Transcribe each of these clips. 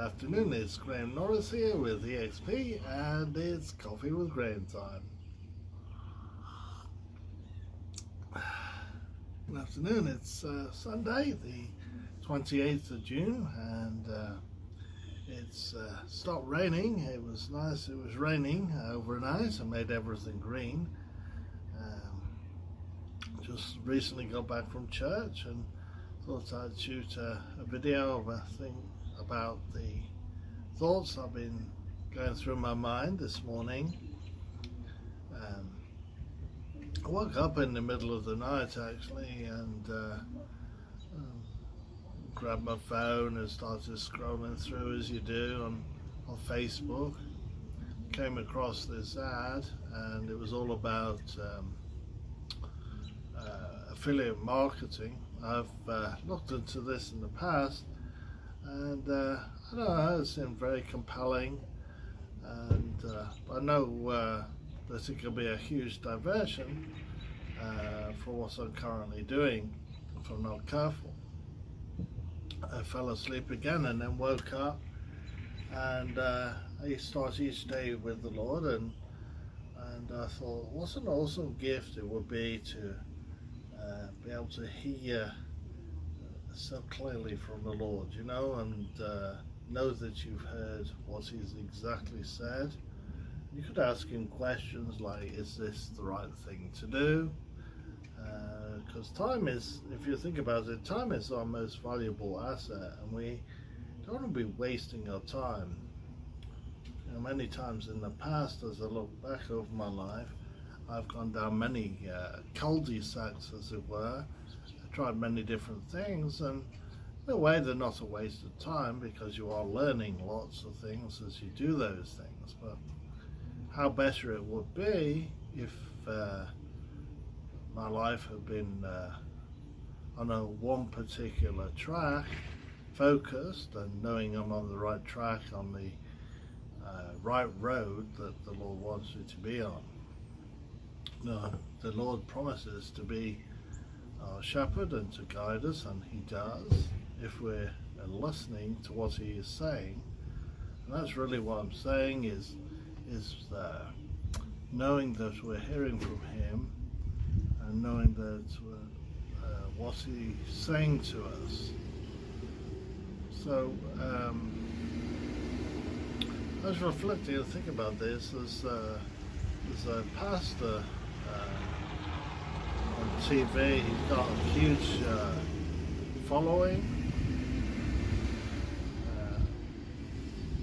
Afternoon, it's Graham Norris here with EXP, and it's coffee with Graham time. Good afternoon, it's Sunday the 28th of June, and it's stopped raining. It was nice, it was raining overnight and made everything green. Just recently got back from church and thought I'd shoot a video of a thing about the thoughts I've been going through my mind this morning. I woke up in the middle of the night actually and grabbed my phone and started scrolling through as you do on Facebook. Came across this ad and it was all about affiliate marketing. I've looked into this in the past, and I don't know, it seemed very compelling, and I know that it could be a huge diversion for what I'm currently doing if I'm not careful. I fell asleep again and then woke up, and I start each day with the Lord, and I thought, what an awesome gift it would be to be able to hear so clearly from the Lord, and know that you've heard what He's exactly said. You could ask Him questions like, is this the right thing to do? Because time is, if you think about it, time is our most valuable asset, and we don't want to be wasting our time. Many times in the past, as I look back over my life, I've gone down many cul-de-sacs, as it were. I tried many different things, and in a way they're not a waste of time because you are learning lots of things as you do those things. But how better it would be if my life had been on a one particular track, focused, and knowing I'm on the right track, on the right road that the Lord wants me to be on. No, the Lord promises to be our shepherd and to guide us, and He does if we're listening to what He is saying. And that's really what I'm saying is knowing that we're hearing from Him and knowing that what He's saying to us. So I was reflecting and thinking about this as a pastor on TV. He's got a huge following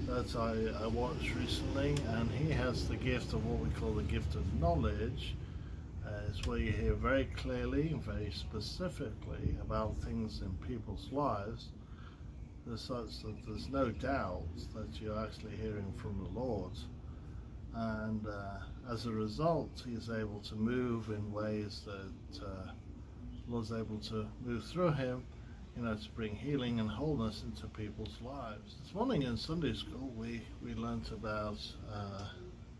that I watched recently, and he has the gift of what we call the gift of knowledge. It's where you hear very clearly and very specifically about things in people's lives, such that there's no doubt that you're actually hearing from the Lord. And as a result, he's able to move in ways that the Lord's able to move through him, to bring healing and wholeness into people's lives. This morning in Sunday school, we learnt about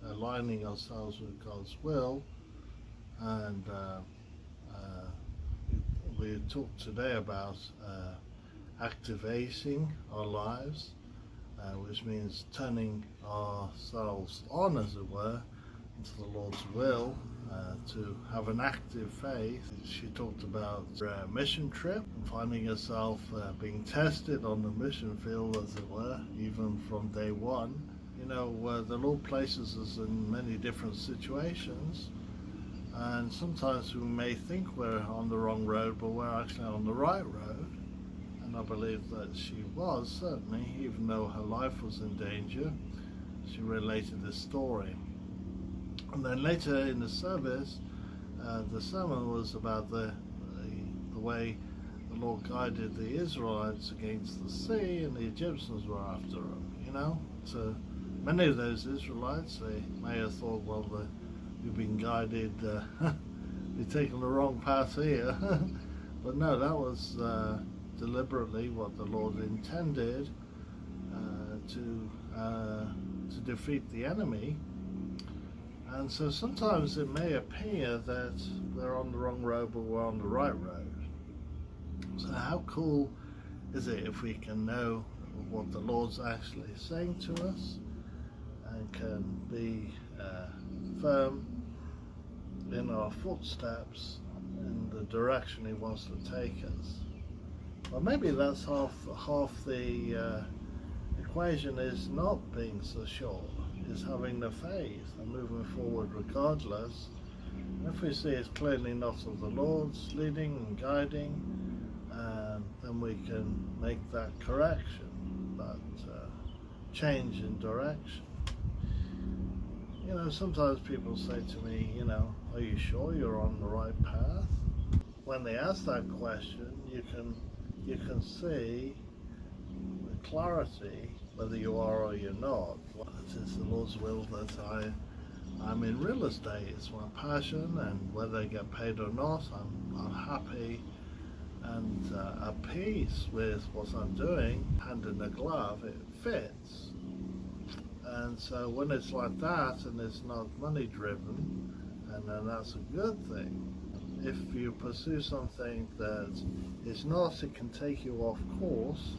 aligning ourselves with God's will, and we talked today about activating our lives, which means turning ourselves on, as it were, into the Lord's will, to have an active faith. She talked about a mission trip and finding herself being tested on the mission field, as it were, even from day one. The Lord places us in many different situations, and sometimes we may think we're on the wrong road, but we're actually on the right road. And I believe that she was, certainly, even though her life was in danger. She related this story. And then later in the service, the sermon was about the way the Lord guided the Israelites against the sea, and the Egyptians were after them, So many of those Israelites, they may have thought, well, we've been guided, we've taken the wrong path here. But no, that was deliberately what the Lord intended to defeat the enemy. And so sometimes it may appear that we're on the wrong road, but we're on the right road. So how cool is it if we can know of what the Lord's actually saying to us, and can be firm in our footsteps in the direction He wants to take us. Well, maybe that's half the equation, is not being so sure, is having the faith and moving forward regardless. And if we see it's clearly not of the Lord's leading and guiding, then we can make that correction, that change in direction. You know, sometimes people say to me, you know, are you sure you're on the right path? When they ask that question, you can see with clarity whether you are or you're not. It is the Lord's will that I'm in real estate. It's my passion, and whether I get paid or not, I'm happy and at peace with what I'm doing. Hand in the glove, it fits. And so when it's like that and it's not money driven, and then that's a good thing. If you pursue something that is not, it can take you off course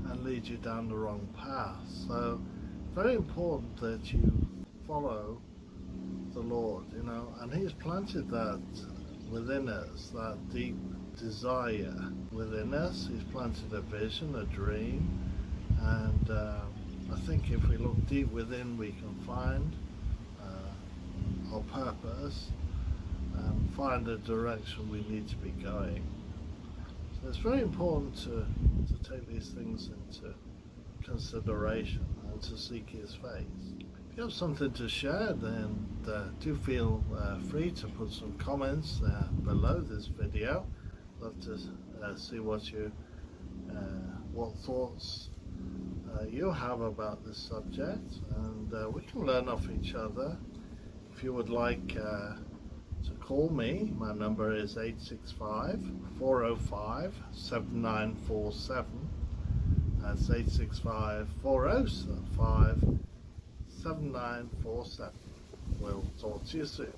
and lead you down the wrong path. So very important that you follow the Lord, you know, and He's planted that within us, that deep desire within us. He's planted a vision, a dream, and I think if we look deep within, we can find our purpose and find the direction we need to be going. So it's very important to take these things into consideration and to seek His face. If you have something to share, then do feel free to put some comments below this video. Love to see what thoughts you have about this subject, and we can learn off each other. If you would like to call me, my number is 865-405-7947. That's 865-405-7947. We'll talk to you soon.